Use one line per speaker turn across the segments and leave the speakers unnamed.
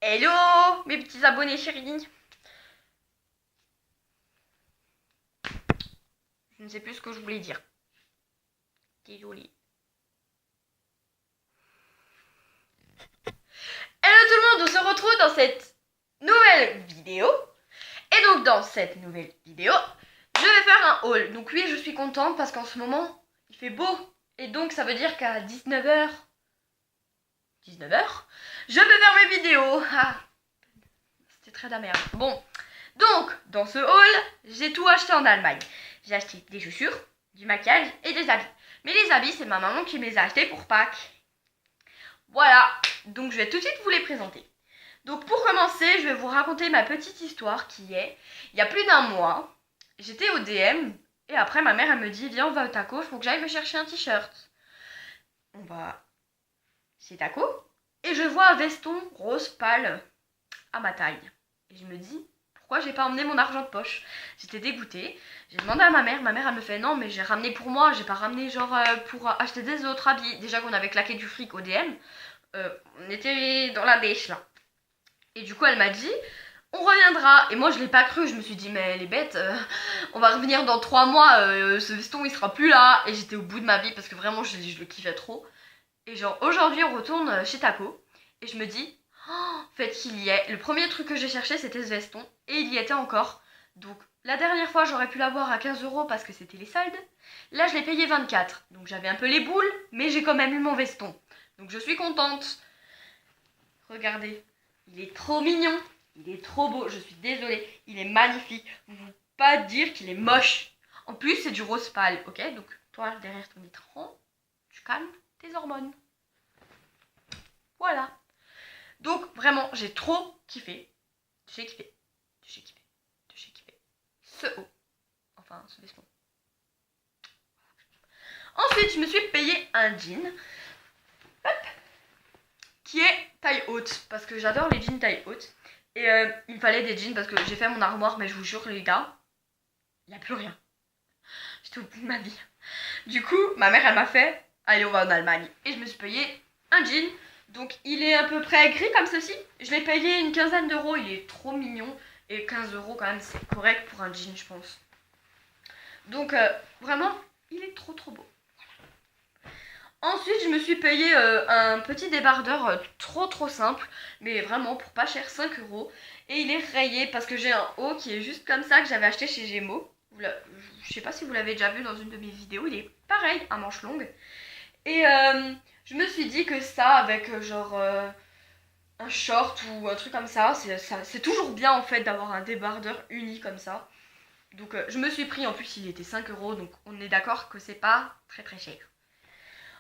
Hello mes petits abonnés chéris. Je ne sais plus ce que je voulais dire. Désolée. Hello tout le monde, on se retrouve dans cette nouvelle vidéo. Et donc dans cette nouvelle vidéo, je vais faire un haul. Donc oui, je suis contente parce qu'en ce moment, il fait beau. Et donc ça veut dire qu'à 19h, je peux faire mes vidéos. Ah, c'était très de merde. Bon, donc dans ce haul, j'ai tout acheté en Allemagne. J'ai acheté des chaussures, du maquillage et des habits. Mais les habits, c'est ma maman qui me les a achetés pour Pâques. Voilà, donc je vais tout de suite vous les présenter. Donc pour commencer, je vais vous raconter ma petite histoire qui est, il y a plus d'un mois, j'étais au DM et après ma mère elle me dit viens on va au taco, faut que j'aille me chercher un t-shirt. On va chez Taco et je vois un veston rose pâle à ma taille. Et je me dis pourquoi j'ai pas emmené mon argent de poche. J'étais dégoûtée, j'ai demandé à ma mère elle me fait non mais j'ai ramené pour moi, j'ai pas ramené genre pour acheter des autres habits. Déjà qu'on avait claqué du fric au DM, on était dans la dèche là. Et du coup, elle m'a dit, on reviendra. Et moi, je l'ai pas cru. Je me suis dit, mais elle est bête. On va revenir dans 3 mois. Ce veston, il sera plus là. Et j'étais au bout de ma vie parce que vraiment, je le kiffais trop. Et genre, aujourd'hui, on retourne chez Taco. Et je me dis, oh, en fait, qu'il y est. Le premier truc que j'ai cherché, c'était ce veston. Et il y était encore. Donc, la dernière fois, j'aurais pu l'avoir à 15 € parce que c'était les soldes. Là, je l'ai payé 24. Donc, j'avais un peu les boules. Mais j'ai quand même eu mon veston. Donc, je suis contente. Regardez. Il est trop mignon, il est trop beau, je suis désolée, il est magnifique. Vous ne pouvez pas dire qu'il est moche. En plus, c'est du rose pâle, ok? Donc, toi, derrière ton écran, tu calmes tes hormones. Voilà. Donc, vraiment, j'ai trop kiffé. J'ai kiffé. J'ai kiffé. J'ai kiffé. Ce haut. Enfin, ce veston. Ensuite, je me suis payé un jean. Hop. Qui est taille haute. Parce que j'adore les jeans taille haute. Et il me fallait des jeans parce que j'ai fait mon armoire, mais je vous jure, les gars, il n'y a plus rien. J'étais au bout de ma vie. Du coup, ma mère, elle m'a fait, allez, on va en Allemagne. Et je me suis payé un jean. Donc, il est à peu près gris comme ceci. Je l'ai payé une quinzaine d'euros. Il est trop mignon. Et 15 € quand même, c'est correct pour un jean, je pense. Donc, vraiment, il est trop trop beau. Ensuite, je me suis payé un petit débardeur trop trop simple, mais vraiment pour pas cher, 5 €. Et il est rayé parce que j'ai un haut qui est juste comme ça que j'avais acheté chez Gémeaux. Je sais pas si vous l'avez déjà vu dans une de mes vidéos, il est pareil, à manches longues. Et je me suis dit que ça, avec genre un short ou un truc comme ça, c'est toujours bien en fait d'avoir un débardeur uni comme ça. Donc je me suis pris, en plus il était 5 €, donc on est d'accord que c'est pas très très cher.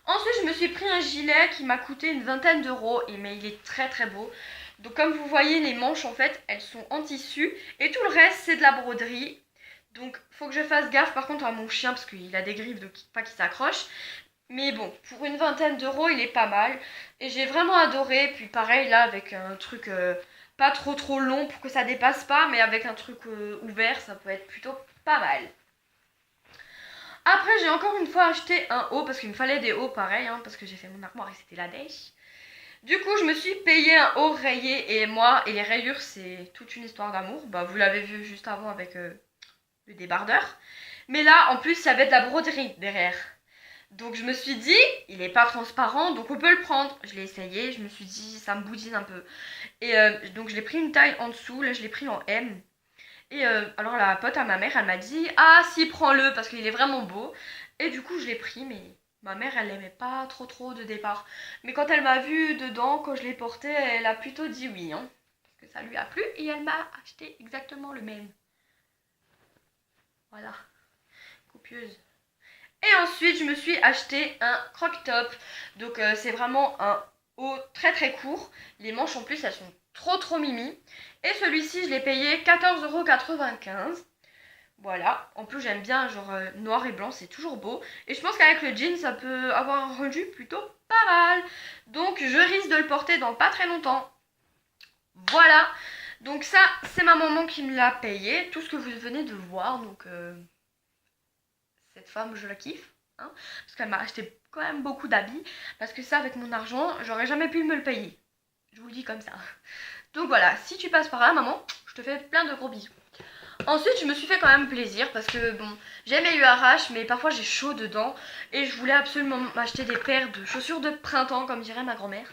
Ensuite, je me suis pris un gilet qui m'a coûté une vingtaine d'euros, mais il est très très beau. Donc comme vous voyez, les manches en fait, elles sont en tissu et tout le reste c'est de la broderie. Donc faut que je fasse gaffe par contre à mon chien parce qu'il a des griffes, donc pas qu'il s'accroche. Mais bon, pour une vingtaine d'euros, il est pas mal. Et j'ai vraiment adoré. Puis pareil là avec un truc pas trop trop long pour que ça dépasse pas, mais avec un truc ouvert, ça peut être plutôt pas mal. Après, j'ai encore une fois acheté un haut parce qu'il me fallait des hauts pareil, hein, parce que j'ai fait mon armoire et c'était la dèche. Du coup, je me suis payé un haut rayé et moi, et les rayures, c'est toute une histoire d'amour. Bah, vous l'avez vu juste avant avec le débardeur. Mais là, en plus, il y avait de la broderie derrière. Donc, je me suis dit, il n'est pas transparent, donc on peut le prendre. Je l'ai essayé, je me suis dit, ça me boudine un peu. Et donc, je l'ai pris une taille en dessous, là, je l'ai pris en M. Et alors la pote à ma mère, elle m'a dit ah si prends-le parce qu'il est vraiment beau. Et du coup je l'ai pris, mais ma mère elle l'aimait pas trop trop de départ. Mais quand elle m'a vu dedans, quand je l'ai porté, elle a plutôt dit oui, hein, parce que ça lui a plu et elle m'a acheté exactement le même. Voilà, copieuse. Et ensuite je me suis acheté un crop top. Donc c'est vraiment un haut très très court. Les manches en plus elles sont trop trop mimi. Et celui-ci je l'ai payé 14,95 €. Voilà, en plus j'aime bien genre noir et blanc, c'est toujours beau. Et je pense qu'avec le jean, ça peut avoir un rendu plutôt pas mal. Donc je risque de le porter dans pas très longtemps. Voilà, donc ça c'est ma maman qui me l'a payé, tout ce que vous venez de voir. Donc cette femme je la kiffe, hein, parce qu'elle m'a acheté quand même beaucoup d'habits. Parce que ça avec mon argent, j'aurais jamais pu me le payer. Je vous le dis comme ça. Donc voilà, si tu passes par là, maman, je te fais plein de gros bisous. Ensuite, je me suis fait quand même plaisir parce que bon, j'aime les URH, mais parfois j'ai chaud dedans et je voulais absolument m'acheter des paires de chaussures de printemps, comme dirait ma grand-mère.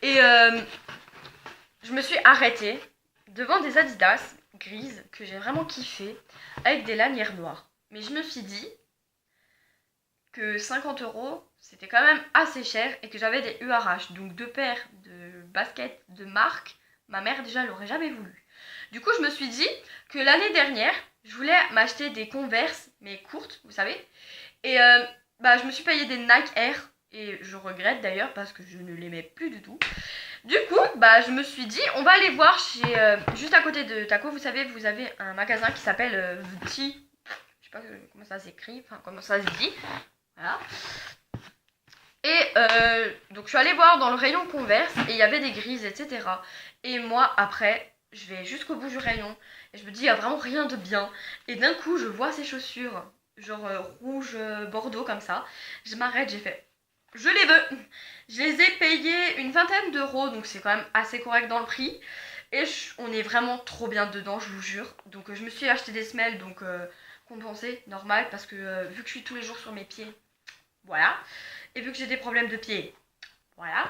Et je me suis arrêtée devant des Adidas grises que j'ai vraiment kiffé avec des lanières noires. Mais je me suis dit que 50 € c'était quand même assez cher et que j'avais des URH, donc deux paires de baskets de marque. Ma mère déjà l'aurait jamais voulu. Du coup, je me suis dit que l'année dernière, je voulais m'acheter des Converse, mais courtes, vous savez. Et je me suis payé des Nike Air, et je regrette d'ailleurs parce que je ne les mets plus du tout. Du coup, je me suis dit, on va aller voir chez, juste à côté de Taco, vous savez, vous avez un magasin qui s'appelle Vti. Je sais pas comment ça s'écrit, enfin comment ça se dit. Voilà. Et donc je suis allée voir dans le rayon Converse et il y avait des grises, etc. Et moi, après, je vais jusqu'au bout du rayon et je me dis, il n'y a vraiment rien de bien. Et d'un coup, je vois ces chaussures, genre rouge bordeaux comme ça. Je m'arrête, j'ai fait, je les veux. Je les ai payées une vingtaine d'euros, donc c'est quand même assez correct dans le prix. Et on est vraiment trop bien dedans, je vous jure. Donc je me suis acheté des semelles, donc compensé, normal, parce que vu que je suis tous les jours sur mes pieds, voilà. Et vu que j'ai des problèmes de pieds, voilà.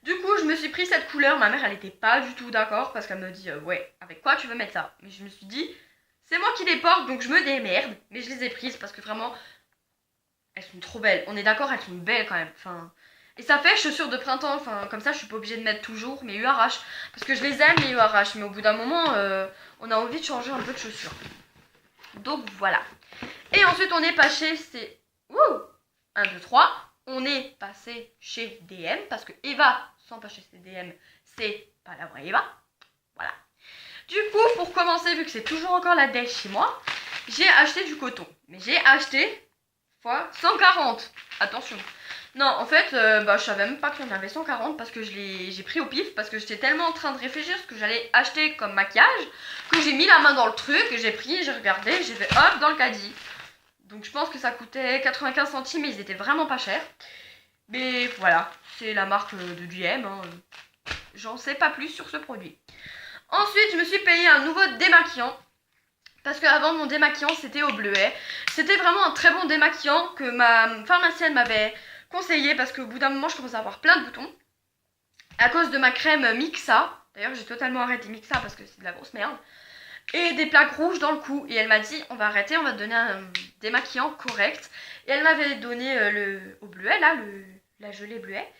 Du coup, je me suis pris cette couleur. Ma mère, elle était pas du tout d'accord parce qu'elle me dit ouais, avec quoi tu veux mettre ça? Mais je me suis dit, c'est moi qui les porte, donc je me démerde. Mais je les ai prises parce que vraiment, elles sont trop belles. On est d'accord, elles sont belles quand même. Enfin, et ça fait chaussures de printemps. Enfin, comme ça, je suis pas obligée de mettre toujours mes URH parce que je les aime les URH. Mais au bout d'un moment, on a envie de changer un peu de chaussures. Donc voilà. Et ensuite, on est passé, c'est 1, 2, 3. On est passé chez DM parce que Eva, sans passer chez DM, c'est pas la vraie Eva. Voilà. Du coup, pour commencer, vu que c'est toujours encore la dèche chez moi, j'ai acheté du coton. Mais j'ai acheté fois 140. Attention. Non, en fait, je savais même pas qu'il y en avait 140 parce que j'ai pris au pif parce que j'étais tellement en train de réfléchir ce que j'allais acheter comme maquillage que j'ai mis la main dans le truc, j'ai pris, j'ai regardé, j'ai fait hop dans le caddie. Donc je pense que ça coûtait 95 centimes, mais ils étaient vraiment pas chers. Mais voilà, c'est la marque de DM. Hein. J'en sais pas plus sur ce produit. Ensuite, je me suis payé un nouveau démaquillant. Parce qu'avant, mon démaquillant, c'était au bleuet. C'était vraiment un très bon démaquillant que ma pharmacienne m'avait conseillé. Parce qu'au bout d'un moment, je commençais à avoir plein de boutons. À cause de ma crème Mixa. D'ailleurs, j'ai totalement arrêté Mixa parce que c'est de la grosse merde. Et des plaques rouges dans le cou. Et elle m'a dit, on va arrêter, on va te donner un démaquillant correct. Et elle m'avait donné au bleuet, là, la gelée bleuet.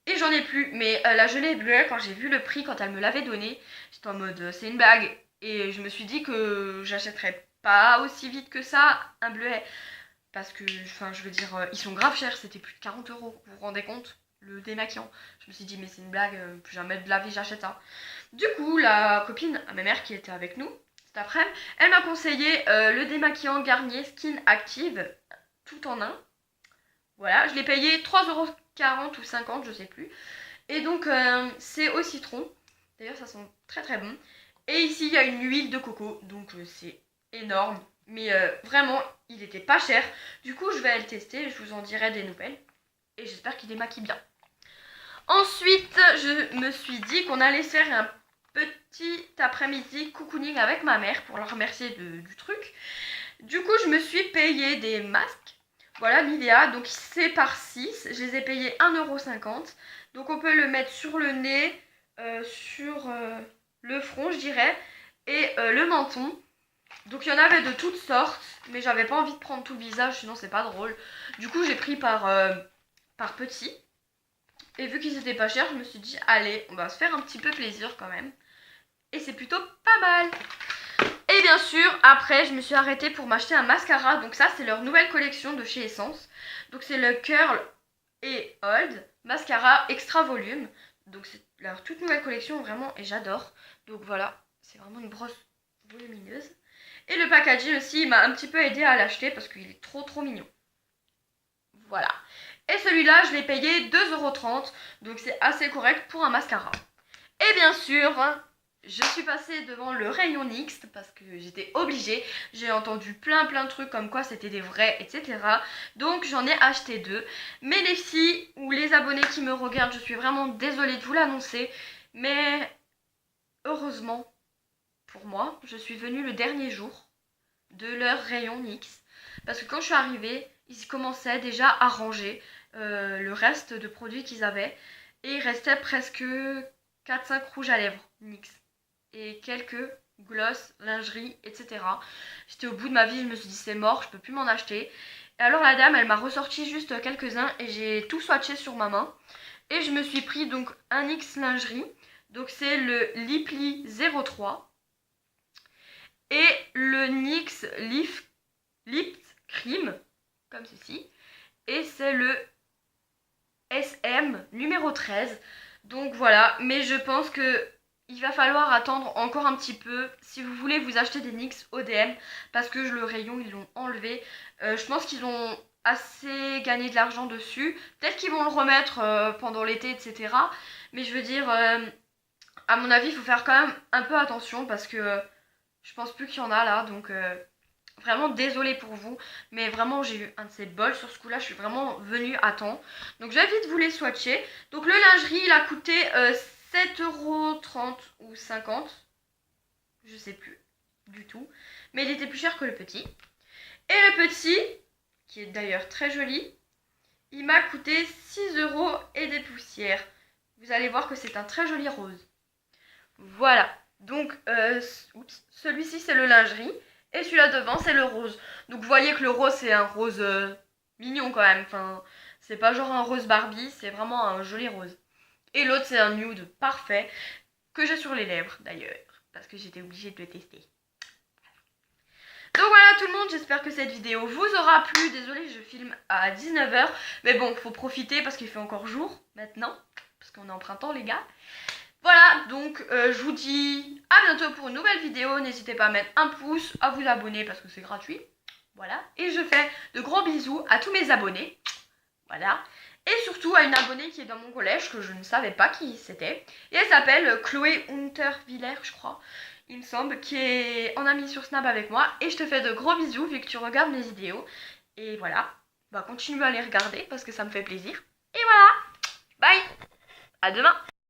Et j'en ai plus. Mais la gelée bleuet, quand j'ai vu le prix, quand elle me l'avait donné, j'étais en mode, c'est une blague. Et je me suis dit que j'achèterais pas aussi vite que ça un bleuet. Parce que, enfin, je veux dire, ils sont grave chers. C'était plus de 40 €. Vous vous rendez compte? Le démaquillant. Je me suis dit, mais c'est une blague, plus jamais de la vie, j'achète ça. Du coup, la copine à ma mère qui était avec nous, cet après-midi, elle m'a conseillé le démaquillant Garnier Skin Active, tout en un. Voilà, je l'ai payé 3,40 € ou 50, je sais plus. Et donc, c'est au citron. D'ailleurs, ça sent très très bon. Et ici, il y a une huile de coco, donc c'est énorme. Mais vraiment, il était pas cher. Du coup, je vais le tester, je vous en dirai des nouvelles. Et j'espère qu'il démaquille bien. Ensuite, je me suis dit qu'on allait faire un petit après-midi cocooning avec ma mère pour la remercier du truc. Du coup, je me suis payé des masques. Voilà, Nivea. Donc, c'est par 6. Je les ai payés 1,50 €. Donc, on peut le mettre sur le nez, sur le front, je dirais, et le menton. Donc, il y en avait de toutes sortes, mais j'avais pas envie de prendre tout le visage, sinon c'est pas drôle. Du coup, j'ai pris par petit. Et vu qu'ils étaient pas chers, je me suis dit, allez, on va se faire un petit peu plaisir quand même. Et c'est plutôt pas mal. Et bien sûr, après, je me suis arrêtée pour m'acheter un mascara. Donc ça, c'est leur nouvelle collection de chez Essence. Donc c'est le Curl et Hold Mascara Extra Volume. Donc c'est leur toute nouvelle collection, vraiment, et j'adore. Donc voilà, c'est vraiment une brosse volumineuse. Et le packaging aussi m'a un petit peu aidé à l'acheter parce qu'il est trop trop mignon. Voilà. Et celui-là, je l'ai payé 2,30 €. Donc c'est assez correct pour un mascara. Et bien sûr, je suis passée devant le rayon NYX parce que j'étais obligée. J'ai entendu plein de trucs comme quoi c'était des vrais, etc. Donc j'en ai acheté 2. Mais les filles ou les abonnés qui me regardent, je suis vraiment désolée de vous l'annoncer. Mais heureusement pour moi, je suis venue le dernier jour de leur rayon NYX. Parce que quand je suis arrivée, ils commençaient déjà à ranger le reste de produits qu'ils avaient. Et il restait presque 4-5 rouges à lèvres NYX. Et quelques gloss, lingerie, etc. J'étais au bout de ma vie, je me suis dit c'est mort, je peux plus m'en acheter. Et alors la dame, elle m'a ressorti juste quelques-uns et j'ai tout swatché sur ma main. Et je me suis pris donc un NYX lingerie. Donc c'est le Liply 03 et le NYX Lip Cream, comme ceci. Et c'est le SM numéro 13. Donc voilà, mais je pense que il va falloir attendre encore un petit peu si vous voulez vous acheter des NYX ODM parce que le rayon ils l'ont enlevé. Je pense qu'ils ont assez gagné de l'argent dessus. Peut-être qu'ils vont le remettre pendant l'été, etc. Mais je veux dire, à mon avis, il faut faire quand même un peu attention parce que je pense plus qu'il y en a là. Donc vraiment désolée pour vous. Mais vraiment, j'ai eu un de ces bols sur ce coup-là. Je suis vraiment venue à temps. Donc je vais vite vous les swatcher. Donc le lingerie, il a coûté 7,30 € ou 50. Je sais plus du tout. Mais il était plus cher que le petit. Et le petit, qui est d'ailleurs très joli, il m'a coûté 6 € et des poussières. Vous allez voir que c'est un très joli rose. Voilà. Donc, celui-ci, c'est le lingerie. Et celui-là devant, c'est le rose. Donc, vous voyez que le rose, c'est un rose mignon quand même. Enfin, c'est pas genre un rose Barbie, c'est vraiment un joli rose. Et l'autre, c'est un nude parfait que j'ai sur les lèvres d'ailleurs. Parce que j'étais obligée de le tester. Donc voilà tout le monde, j'espère que cette vidéo vous aura plu. Désolée, je filme à 19 h. Mais bon, faut profiter parce qu'il fait encore jour maintenant. Parce qu'on est en printemps les gars. Voilà, donc je vous dis à bientôt pour une nouvelle vidéo. N'hésitez pas à mettre un pouce, à vous abonner parce que c'est gratuit. Voilà, et je fais de gros bisous à tous mes abonnés. Voilà, et surtout à une abonnée qui est dans mon collège que je ne savais pas qui c'était. Et elle s'appelle Chloé Unterviller, je crois, il me semble, qui est en amie sur Snap avec moi. Et je te fais de gros bisous vu que tu regardes mes vidéos. Et voilà, bah continue à les regarder parce que ça me fait plaisir. Et voilà, bye, à demain.